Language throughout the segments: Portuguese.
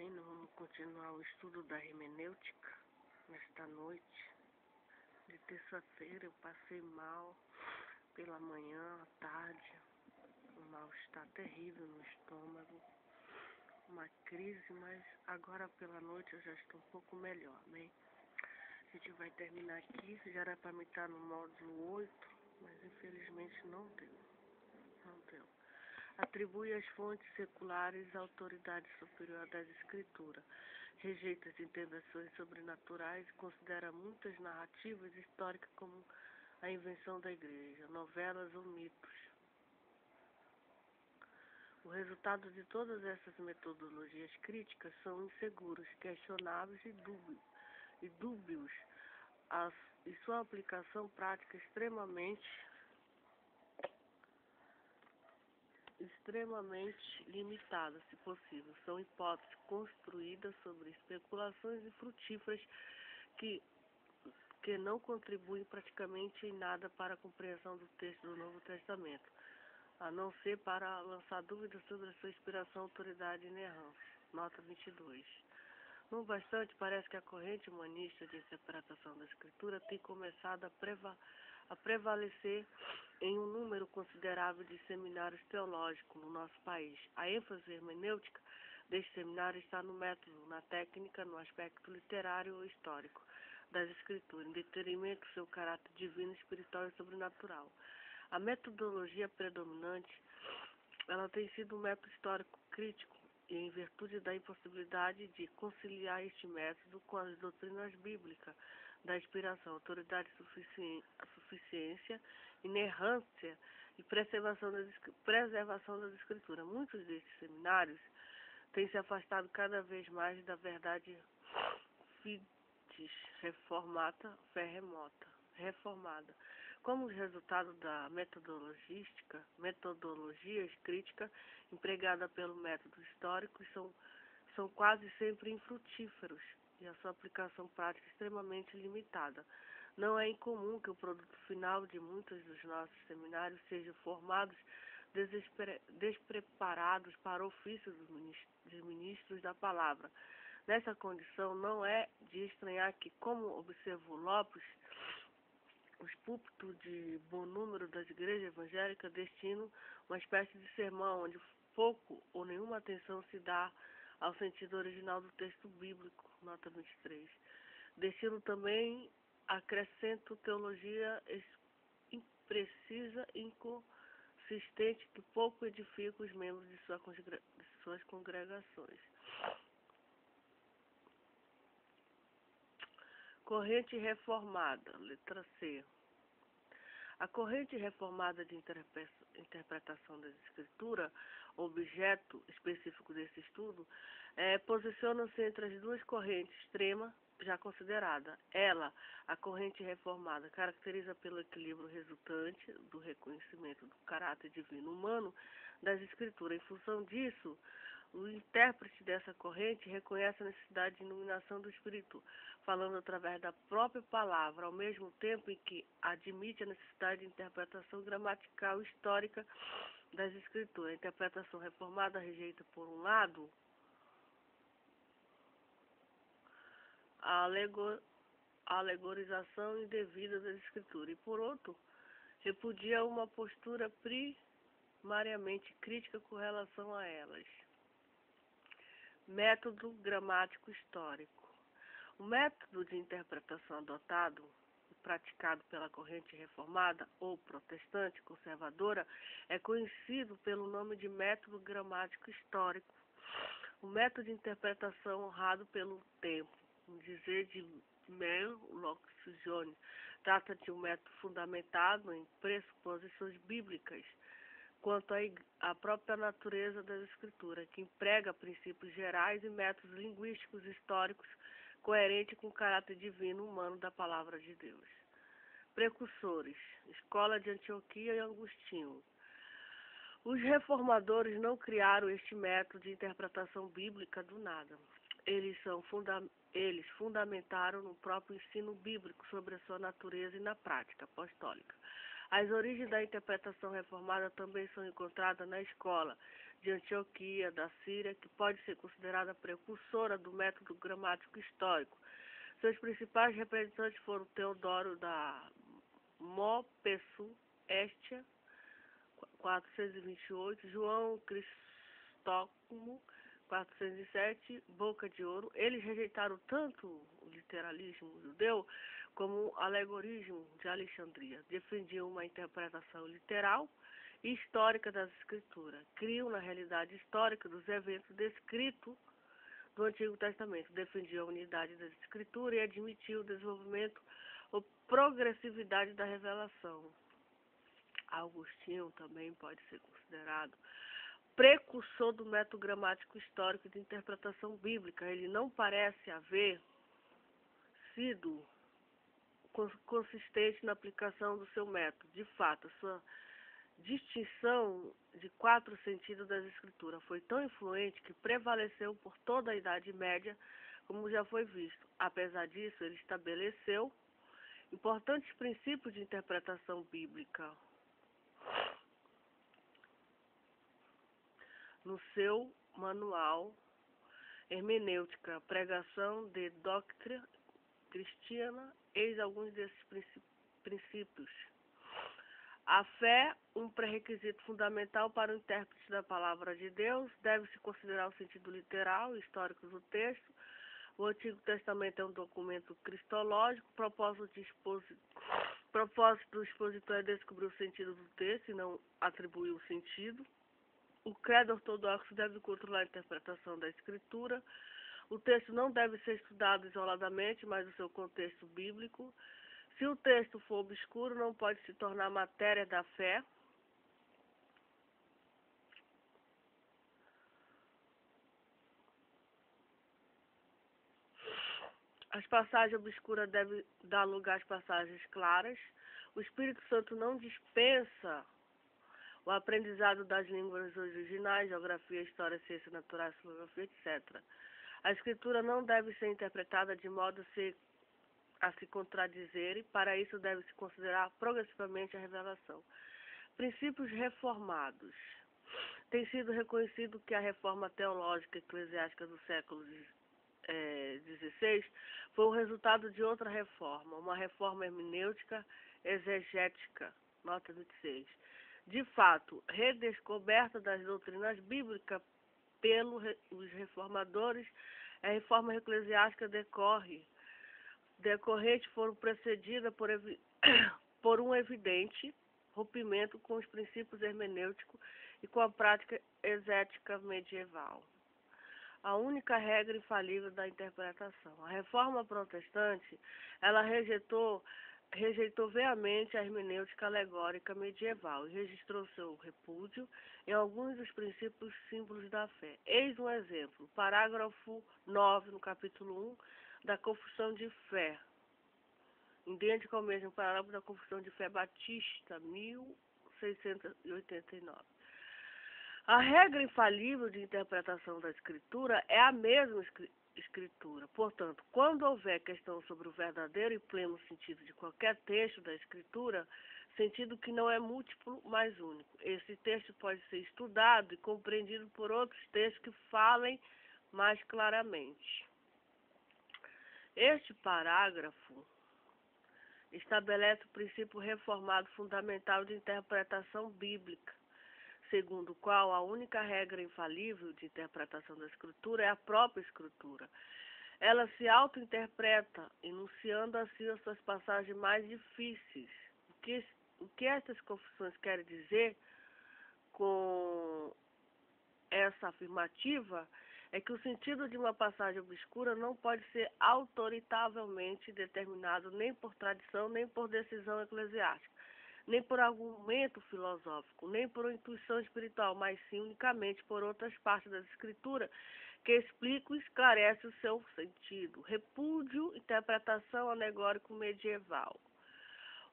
bem? Nós vamos continuar o estudo da hermenêutica nesta noite de terça-feira. Eu passei mal pela manhã, à tarde, um mal-estar terrível no estômago, uma crise, mas agora pela noite eu já estou um pouco melhor, né? A gente vai terminar aqui, já era para mim estar no módulo 8, mas infelizmente não deu. Atribui às fontes seculares a autoridade superior das escrituras, rejeita as intervenções sobrenaturais e considera muitas narrativas históricas como a invenção da igreja, novelas ou mitos. O resultado de todas essas metodologias críticas são inseguros, questionáveis e dúbios, e sua aplicação prática extremamente limitada, se possível. São hipóteses construídas sobre especulações infrutíferas que não contribuem praticamente em nada para a compreensão do texto do Novo Testamento, a não ser para lançar dúvidas sobre a sua inspiração, autoridade e inerrância. Nota 22. No bastante, parece que a corrente humanista de interpretação da Escritura tem começado a prevalecer em um número considerável de seminários teológicos no nosso país. A ênfase hermenêutica deste seminário está no método, na técnica, no aspecto literário ou histórico das Escrituras, em detrimento do seu caráter divino, espiritual e sobrenatural. A metodologia predominante, ela tem sido um método histórico crítico, e em virtude da impossibilidade de conciliar este método com as doutrinas bíblicas da inspiração, autoridade, suficiência, inerrância e preservação das escrituras. Muitos destes seminários têm se afastado cada vez mais da verdade fides reformada. Como resultado da metodologias críticas empregadas pelo método histórico são quase sempre infrutíferos e a sua aplicação prática extremamente limitada. Não é incomum que o produto final de muitos dos nossos seminários sejam formados despreparados para o ofício dos ministros da palavra. Nessa condição, não é de estranhar que, como observou Lopes, os púlpitos de bom número das igrejas evangélicas destinam uma espécie de sermão onde pouco ou nenhuma atenção se dá ao sentido original do texto bíblico, nota 23. Destinam também acrescento teologia imprecisa e inconsistente que pouco edifica os membros de suas congregações. Corrente reformada, letra C. A corrente reformada de interpretação das escrituras, objeto específico desse estudo, posiciona-se entre as duas correntes extremas já consideradas. Ela, a corrente reformada, caracteriza pelo equilíbrio resultante do reconhecimento do caráter divino humano das escrituras. Em função disso, o intérprete dessa corrente reconhece a necessidade de iluminação do Espírito, falando através da própria palavra, ao mesmo tempo em que admite a necessidade de interpretação gramatical histórica das Escrituras. A interpretação reformada rejeita, por um lado, a alegorização indevida das Escrituras e, por outro, repudia uma postura primariamente crítica com relação a elas. Método gramático histórico. O método de interpretação adotado e praticado pela corrente reformada ou protestante conservadora é conhecido pelo nome de método gramático histórico. O método de interpretação honrado pelo tempo, um dizer de Mel Locke, trata de um método fundamentado em pressuposições bíblicas quanto à própria natureza das escrituras, que emprega princípios gerais e métodos linguísticos históricos coerentes com o caráter divino humano da palavra de Deus. Precursores, Escola de Antioquia e Agostinho. Os reformadores não criaram este método de interpretação bíblica do nada. Eles fundamentaram no próprio ensino bíblico sobre a sua natureza e na prática apostólica. As origens da interpretação reformada também são encontradas na escola de Antioquia, da Síria, que pode ser considerada precursora do método gramático histórico. Seus principais representantes foram Teodoro da Mopsuestia, 428, João Cristóstomo, 407, Boca de Ouro. Eles rejeitaram tanto o literalismo judeu como o alegorismo de Alexandria. Defendiam uma interpretação literal e histórica das escrituras. Criam na realidade histórica dos eventos descritos do Antigo Testamento. Defendiam a unidade das escrituras e admitiam o desenvolvimento ou progressividade da revelação. Agostinho também pode ser considerado precursor do método gramático histórico de interpretação bíblica. Ele não parece haver sido consistente na aplicação do seu método. De fato, a sua distinção de 4 sentidos das escrituras foi tão influente que prevaleceu por toda a Idade Média, como já foi visto. Apesar disso, ele estabeleceu importantes princípios de interpretação bíblica no seu manual Hermenêutica, Pregação de Doutrina Cristiana. Eis alguns desses princípios. A fé, um pré-requisito fundamental para o intérprete da palavra de Deus, deve-se considerar o sentido literal e histórico do texto. O Antigo Testamento é um documento cristológico. O propósito do expositor é descobrir o sentido do texto e não atribuir o sentido. O credo ortodoxo deve controlar a interpretação da escritura. O texto não deve ser estudado isoladamente, mas o seu contexto bíblico. Se o texto for obscuro, não pode se tornar matéria da fé. As passagens obscuras devem dar lugar às passagens claras. O Espírito Santo não dispensa o aprendizado das línguas originais, geografia, história, ciência natural, filosofia, etc. A escritura não deve ser interpretada de modo a se contradizer, e para isso deve-se considerar progressivamente a revelação. Princípios reformados. Tem sido reconhecido que a reforma teológica eclesiástica do século XVI foi o resultado de outra reforma, uma reforma hermenêutica exegética, nota 26. De fato, redescoberta das doutrinas bíblicas pelos reformadores, a reforma eclesiástica decorrente foram precedida por um evidente rompimento com os princípios hermenêuticos e com a prática exética medieval. A única regra infalível da interpretação. A reforma protestante, ela rejeitou veemente a hermenêutica alegórica medieval e registrou seu repúdio em alguns dos princípios símbolos da fé. Eis um exemplo, parágrafo 9, no capítulo 1 da Confissão de Fé, idêntico ao mesmo parágrafo da Confissão de Fé Batista, 1689. A regra infalível de interpretação da Escritura é a mesma Escritura. Portanto, quando houver questão sobre o verdadeiro e pleno sentido de qualquer texto da Escritura, sentido que não é múltiplo, mas único, esse texto pode ser estudado e compreendido por outros textos que falem mais claramente. Este parágrafo estabelece o princípio reformado fundamental de interpretação bíblica, segundo o qual a única regra infalível de interpretação da Escritura é a própria Escritura. Ela se auto-interpreta, enunciando assim as suas passagens mais difíceis. O que estas confissões querem dizer com essa afirmativa é que o sentido de uma passagem obscura não pode ser autoritavelmente determinado nem por tradição, nem por decisão eclesiástica, nem por argumento filosófico, nem por intuição espiritual, mas sim unicamente por outras partes da Escritura que explicam e esclarecem o seu sentido. Repúdio, interpretação alegórico medieval.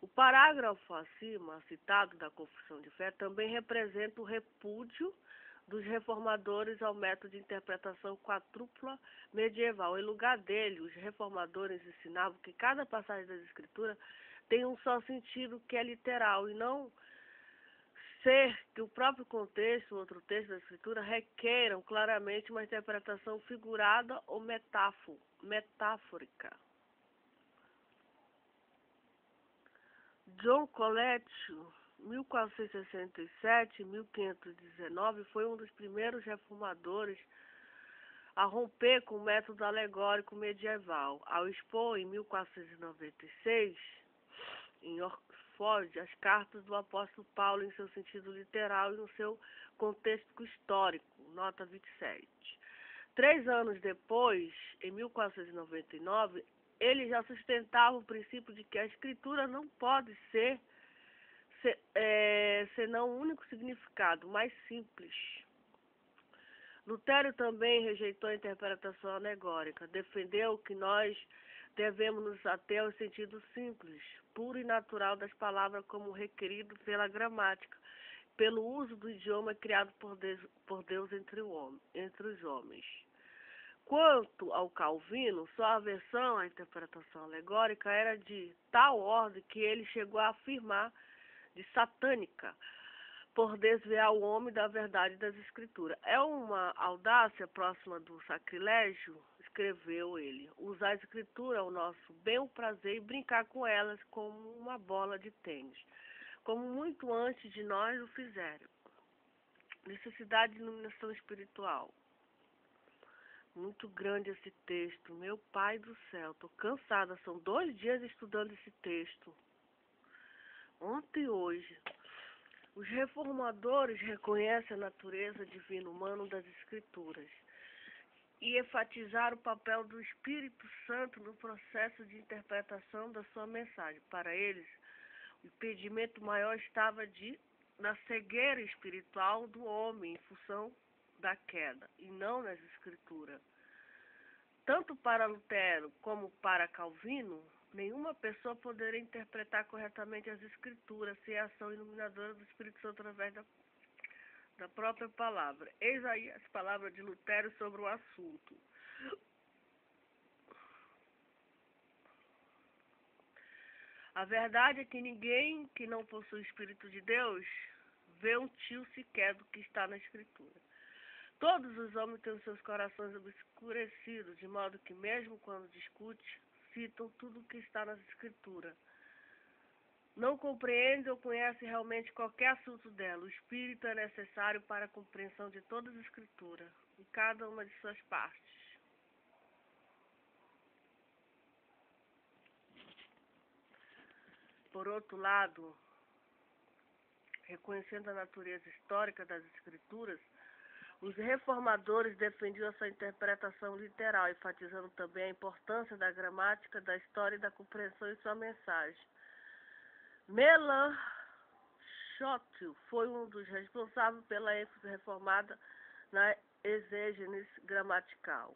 O parágrafo acima citado da Confissão de Fé também representa o repúdio dos reformadores ao método de interpretação quadrupla medieval. Em lugar dele, os reformadores ensinavam que cada passagem das Escrituras tem um só sentido, que é literal, e não ser que o próprio contexto, outro texto da Escritura, requeram claramente uma interpretação figurada ou metafórica. John Coletti, 1467-1519, foi um dos primeiros reformadores a romper com o método alegórico medieval, ao expor em 1496, em Oxford, as cartas do apóstolo Paulo em seu sentido literal e no seu contexto histórico, nota 27. 3 anos depois, em 1499, ele já sustentava o princípio de que a escritura não pode ser senão um único significado, mais simples. Lutero também rejeitou a interpretação alegórica, defendeu que nós devemos nos ater ao sentido simples, puro e natural das palavras como requerido pela gramática, pelo uso do idioma criado por Deus entre os homens. Quanto ao Calvino, sua aversão à interpretação alegórica era de tal ordem que ele chegou a afirmar de satânica, por desviar o homem da verdade das Escrituras. É uma audácia próxima do sacrilégio, escreveu ele, usar a Escritura ao nosso bel prazer e brincar com elas como uma bola de tênis, como muito antes de nós o fizeram. Necessidade de iluminação espiritual. Muito grande esse texto, meu pai do céu, estou cansada, são 2 dias estudando esse texto, ontem e hoje. Os reformadores reconhecem a natureza divina humana das Escrituras e enfatizaram o papel do Espírito Santo no processo de interpretação da sua mensagem. Para eles, o impedimento maior estava na cegueira espiritual do homem em função da queda, e não nas Escrituras. Tanto para Lutero como para Calvino, nenhuma pessoa poderia interpretar corretamente as Escrituras sem a ação iluminadora do Espírito Santo através da própria palavra. Eis aí as palavras de Lutero sobre o assunto. A verdade é que ninguém que não possui o Espírito de Deus vê um tio sequer do que está na Escritura. Todos os homens têm os seus corações obscurecidos, de modo que mesmo quando discutem, citam tudo o que está nas Escrituras. Não compreende ou conhece realmente qualquer assunto dela. O Espírito é necessário para a compreensão de todas as Escrituras, em cada uma de suas partes. Por outro lado, reconhecendo a natureza histórica das Escrituras, os reformadores defendiam essa interpretação literal, enfatizando também a importância da gramática, da história e da compreensão em sua mensagem. Melanchthon foi um dos responsáveis pela ênfase reformada na exégese gramatical.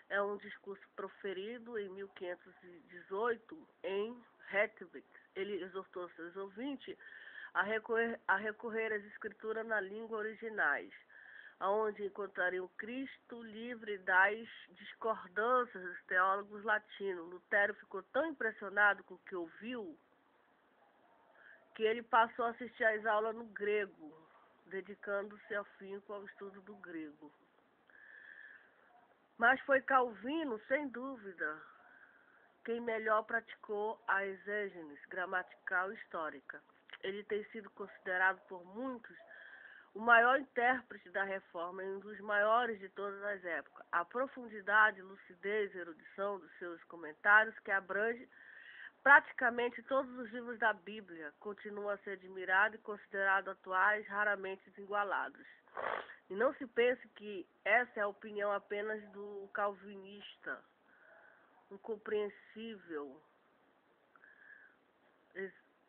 É um discurso proferido em 1518 em Heidelberg. Ele exortou seus ouvintes a recorrer às escrituras na língua originais, aonde encontrariam Cristo livre das discordâncias dos teólogos latinos. Lutero ficou tão impressionado com o que ouviu que ele passou a assistir às aulas no grego, dedicando-se afinco ao estudo do grego. Mas foi Calvino, sem dúvida, quem melhor praticou a exégese gramatical histórica. Ele tem sido considerado por muitos o maior intérprete da reforma e um dos maiores de todas as épocas. A profundidade, lucidez e erudição dos seus comentários, que abrange praticamente todos os livros da Bíblia, continuam a ser admirados e considerados atuais, raramente igualados. E não se pense que essa é a opinião apenas do calvinista, um compreensível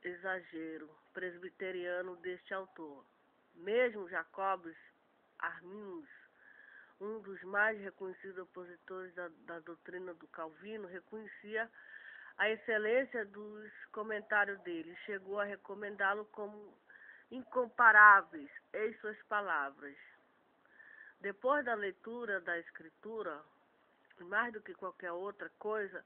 exagero presbiteriano deste autor. Mesmo Jacobus Arminius, um dos mais reconhecidos opositores da doutrina do Calvino, reconhecia a excelência dos comentários dele, chegou a recomendá-lo como incomparáveis em suas palavras. Depois da leitura da Escritura, mais do que qualquer outra coisa,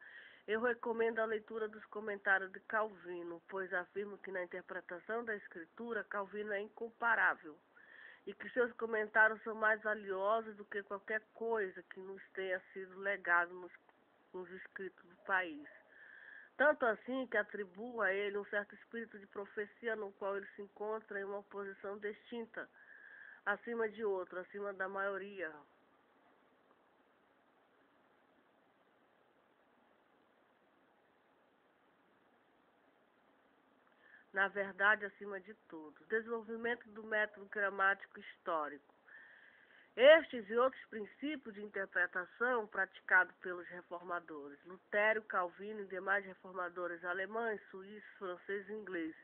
Eu recomendo a leitura dos comentários de Calvino, pois afirmo que na interpretação da Escritura, Calvino é incomparável e que seus comentários são mais valiosos do que qualquer coisa que nos tenha sido legado nos escritos do país. Tanto assim que atribuo a ele um certo espírito de profecia no qual ele se encontra em uma posição distinta, acima de outro, acima da maioria. Na verdade, acima de tudo. Desenvolvimento do método gramático histórico. Estes e outros princípios de interpretação praticados pelos reformadores, Lutero, Calvino e demais reformadores alemães, suíços, franceses e ingleses,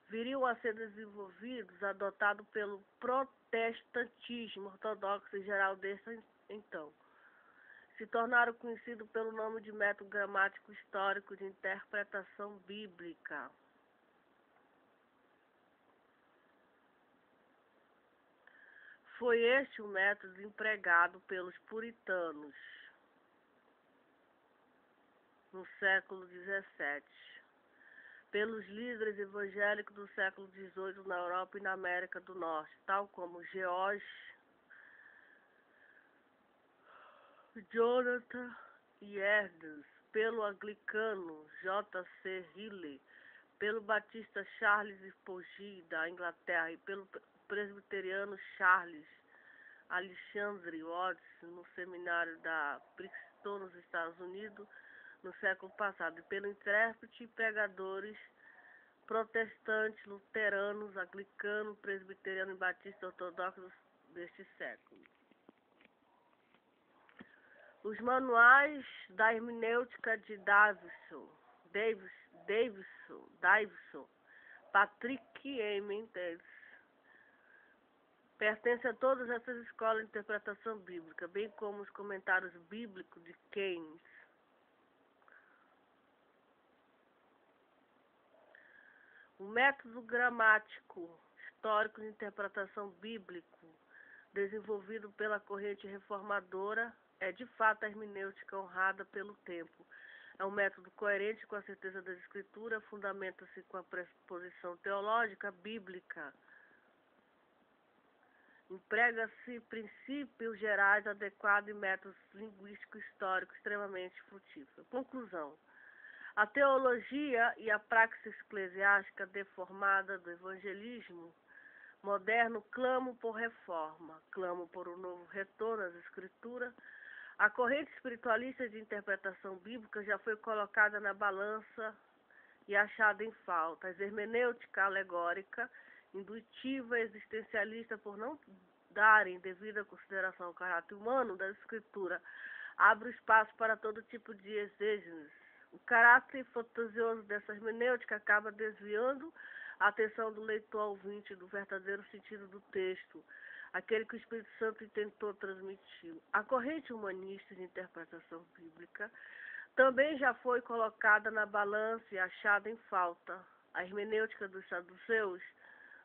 viriam a ser desenvolvidos, adotados pelo protestantismo ortodoxo em geral desde então. Se tornaram conhecidos pelo nome de método gramático histórico de interpretação bíblica. Foi este o método empregado pelos puritanos no século XVII, pelos líderes evangélicos do século XVIII na Europa e na América do Norte, tal como George Jonathan Edwards, pelo anglicano J.C. Riley, pelo batista Charles Spurgeon da Inglaterra e pelo presbiteriano Charles Alexandre Watts no seminário da Princeton nos Estados Unidos no século passado, e pelo intérprete e pregadores protestantes, luteranos, anglicanos, presbiterianos e batistas ortodoxos deste século. Os manuais da hermenêutica de Davison, Patrick Mendes, pertencem a todas essas escolas de interpretação bíblica, bem como os comentários bíblicos de Keynes. O método gramático histórico de interpretação bíblico, desenvolvido pela corrente reformadora, é de fato a hermenêutica honrada pelo tempo. É um método coerente com a certeza das escrituras, fundamenta-se com a pressuposição teológica bíblica. Emprega-se princípios gerais adequados e métodos linguísticos históricos extremamente frutíferos. Conclusão. A teologia e a praxis eclesiástica deformada do evangelismo moderno clamam por reforma, clamam por um novo retorno às escrituras. A corrente espiritualista de interpretação bíblica já foi colocada na balança e achada em falta. A hermenêutica alegórica, intuitiva e existencialista, por não darem devida consideração ao caráter humano da escritura, abre espaço para todo tipo de exêgeses. O caráter fantasioso dessa hermenêutica acaba desviando a atenção do leitor ouvinte do verdadeiro sentido do texto, aquele que o Espírito Santo tentou transmitir. A corrente humanista de interpretação bíblica também já foi colocada na balança e achada em falta. A hermenêutica dos saduceus,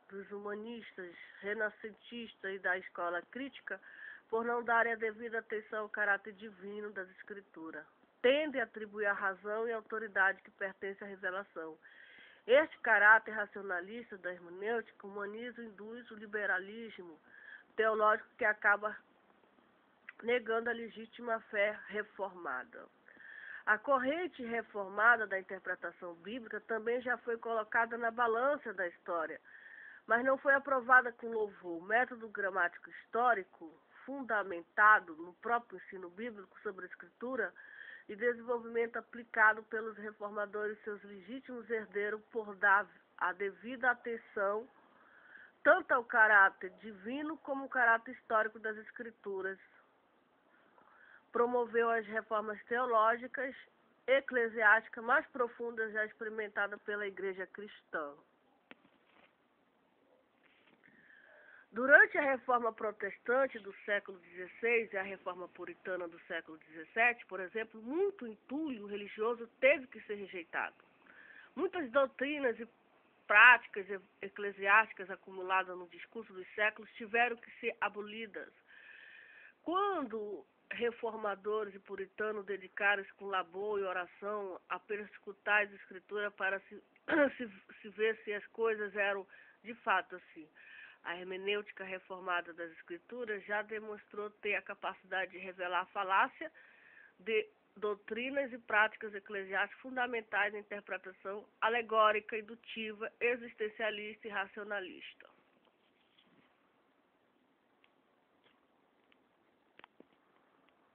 dos humanistas, renascentistas e da escola crítica, por não darem a devida atenção ao caráter divino das escrituras, tende a atribuir a razão e a autoridade que pertence à revelação. Este caráter racionalista da hermenêutica humaniza e induz o liberalismo teológico que acaba negando a legítima fé reformada. A corrente reformada da interpretação bíblica também já foi colocada na balança da história, mas não foi aprovada com louvor. O método gramático histórico, fundamentado no próprio ensino bíblico sobre a escritura e desenvolvimento aplicado pelos reformadores e seus legítimos herdeiros por dar a devida atenção tanto ao caráter divino como ao caráter histórico das escrituras, promoveu as reformas teológicas eclesiásticas mais profundas já experimentadas pela Igreja cristã. Durante a reforma protestante do século XVI e a reforma puritana do século XVII, por exemplo, muito entulho religioso teve que ser rejeitado. Muitas doutrinas e práticas eclesiásticas acumuladas no discurso dos séculos tiveram que ser abolidas. Quando reformadores e puritanos dedicaram-se com labor e oração a perscrutar as escrituras para se ver se as coisas eram de fato assim. A hermenêutica reformada das escrituras já demonstrou ter a capacidade de revelar a falácia de doutrinas e práticas eclesiásticas fundamentais na interpretação alegórica, indutiva, existencialista e racionalista.